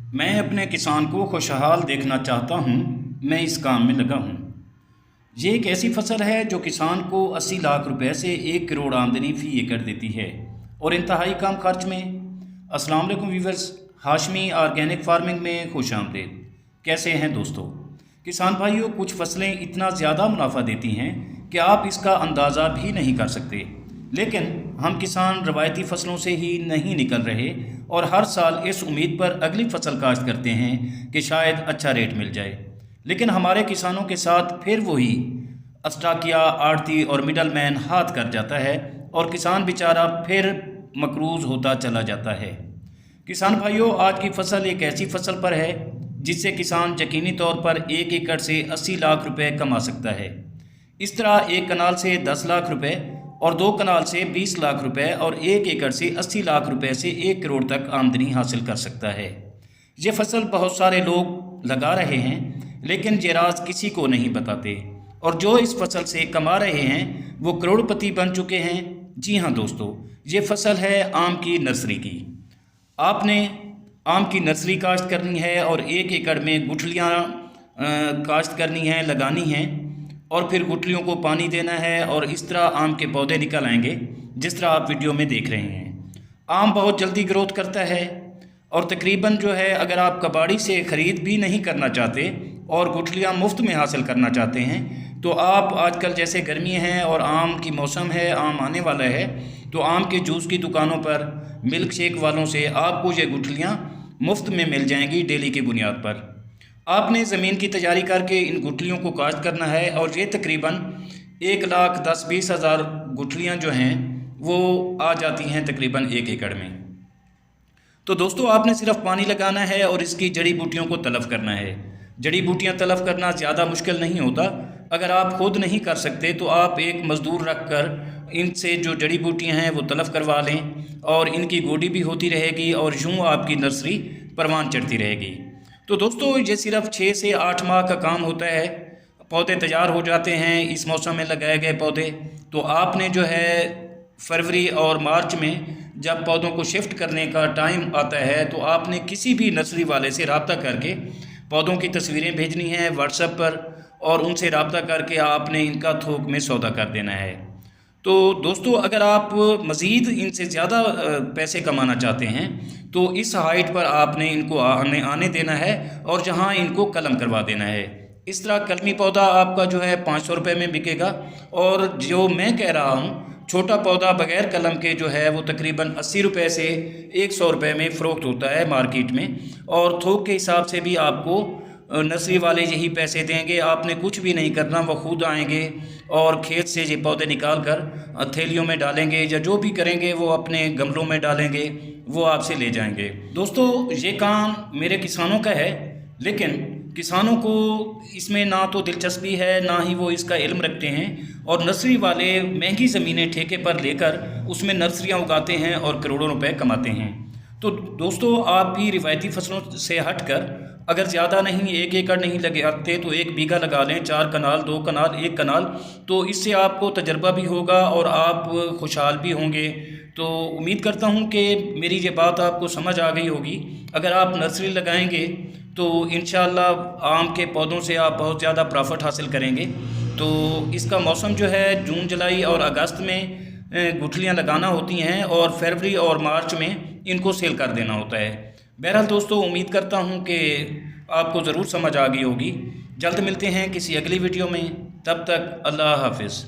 मैं अपने किसान को खुशहाल देखना चाहता हूँ। मैं इस काम में लगा हूँ। ये एक ऐसी फसल है जो किसान को 80 लाख रुपए से 1 करोड़ आमदनी फी एकड़ देती है और इंतहाई कम खर्च में। अस्सलाम वालेकुम व्यूवर्स, हाशमी ऑर्गेनिक फार्मिंग में खुश आमदीद। कैसे हैं दोस्तों? किसान भाइयों, कुछ फसलें इतना ज़्यादा मुनाफा देती हैं कि आप इसका अंदाज़ा भी नहीं कर सकते। लेकिन हम किसान रवायती फसलों से ही नहीं निकल रहे और हर साल इस उम्मीद पर अगली फसल काश्त करते हैं कि शायद अच्छा रेट मिल जाए। लेकिन हमारे किसानों के साथ फिर वही अस्टाकिया, आड़ती और मिडलमैन हाथ कर जाता है और किसान बेचारा फिर मकरूज़ होता चला जाता है। किसान भाइयों, आज की फसल एक ऐसी फसल पर है जिससे किसान यकीनी तौर पर 1 एकड़ से 80 लाख रुपए कमा सकता है। इस तरह एक कनाल से 10 लाख रुपए और 2 कनाल से 20 लाख रुपए और 1 एकड़ से 80 लाख रुपए से 1 करोड़ तक आमदनी हासिल कर सकता है। ये फसल बहुत सारे लोग लगा रहे हैं, लेकिन ये राज किसी को नहीं बताते और जो इस फसल से कमा रहे हैं वो करोड़पति बन चुके हैं। जी हाँ दोस्तों, ये फसल है आम की नर्सरी की। आपने आम की नर्सरी काश्त करनी है और 1 एकड़ में गुठलियाँ काश्त करनी है, लगानी हैं और फिर गुठलियों को पानी देना है और इस तरह आम के पौधे निकल आएंगे जिस तरह आप वीडियो में देख रहे हैं। आम बहुत जल्दी ग्रोथ करता है और तकरीबन जो है, अगर आप कबाड़ी से ख़रीद भी नहीं करना चाहते और गुठलियाँ मुफ्त में हासिल करना चाहते हैं तो आप आजकल जैसे गर्मी है और आम की मौसम है, आम आने वाला है, तो आम के जूस की दुकानों पर, मिल्क शेक वालों से आपको ये गुठलियाँ मुफ्त में मिल जाएंगी डेली की बुनियाद पर। आपने ज़मीन की तैयारी करके इन गुठलियों को काश्त करना है और ये तकरीबन 1,10,20,000 गुठलियाँ जो हैं वो आ जाती हैं तकरीबन 1 एकड़ में। तो दोस्तों, आपने सिर्फ पानी लगाना है और इसकी जड़ी बूटियों को तलफ़ करना है। जड़ी बूटियाँ तलफ़ करना ज़्यादा मुश्किल नहीं होता। अगर आप खुद नहीं कर सकते तो आप एक मज़दूर रख कर इनसे जो जड़ी बूटियाँ हैं वो तलफ़ करवा लें और इनकी गोडी भी होती रहेगी और यूँ आपकी नर्सरी परवान चढ़ती रहेगी। तो दोस्तों, ये सिर्फ 6 से 8 माह का काम होता है। पौधे तैयार हो जाते हैं इस मौसम में लगाए गए पौधे। तो आपने जो है फरवरी और मार्च में जब पौधों को शिफ्ट करने का टाइम आता है तो आपने किसी भी नर्सरी वाले से रब्ता करके पौधों की तस्वीरें भेजनी हैं व्हाट्सएप पर और उनसे रब्ता करके आपने इनका थोक में सौदा कर देना है। तो दोस्तों, अगर आप मज़ीद इनसे ज़्यादा पैसे कमाना चाहते हैं तो इस हाइट पर आपने इनको आने देना है और जहां इनको कलम करवा देना है। इस तरह कलमी पौधा आपका जो है 500 रुपये में बिकेगा और जो मैं कह रहा हूं छोटा पौधा बग़ैर कलम के जो है वो तकरीबन 80 रुपये से 100 रुपये में फ़रोख्त होता है मार्केट में। और थोक के हिसाब से भी आपको नर्सरी वाले यही पैसे देंगे। आपने कुछ भी नहीं करना, वो खुद आएंगे और खेत से ये पौधे निकाल कर थैलियों में डालेंगे या जो भी करेंगे वो अपने गमलों में डालेंगे, वो आपसे ले जाएंगे। दोस्तों, ये काम मेरे किसानों का है, लेकिन किसानों को इसमें ना तो दिलचस्पी है ना ही वो इसका इल्म रखते हैं और नर्सरी वाले महंगी ज़मीनें ठेके पर लेकर उसमें नर्सरियाँ उगाते हैं और करोड़ों रुपए कमाते हैं। तो दोस्तों, आप भी रिवायती फसलों से हटकर अगर ज़्यादा नहीं, 1 एकड़ नहीं लगाते तो 1 बीघा लगा लें, 4 कनाल, 2 कनाल, 1 कनाल। तो इससे आपको तजर्बा भी होगा और आप खुशहाल भी होंगे। तो उम्मीद करता हूँ कि मेरी ये बात आपको समझ आ गई होगी। अगर आप नर्सरी लगाएंगे तो इंशाअल्लाह आम के पौधों से आप बहुत ज़्यादा प्रॉफिट हासिल करेंगे। तो इसका मौसम जो है जून, जुलाई और अगस्त में गुठलियाँ लगाना होती हैं और फरवरी और मार्च में इनको सेल कर देना होता है। बहरहाल दोस्तों, उम्मीद करता हूँ कि आपको ज़रूर समझ आ गई होगी। जल्द मिलते हैं किसी अगली वीडियो में, तब तक अल्लाह हाफिज़।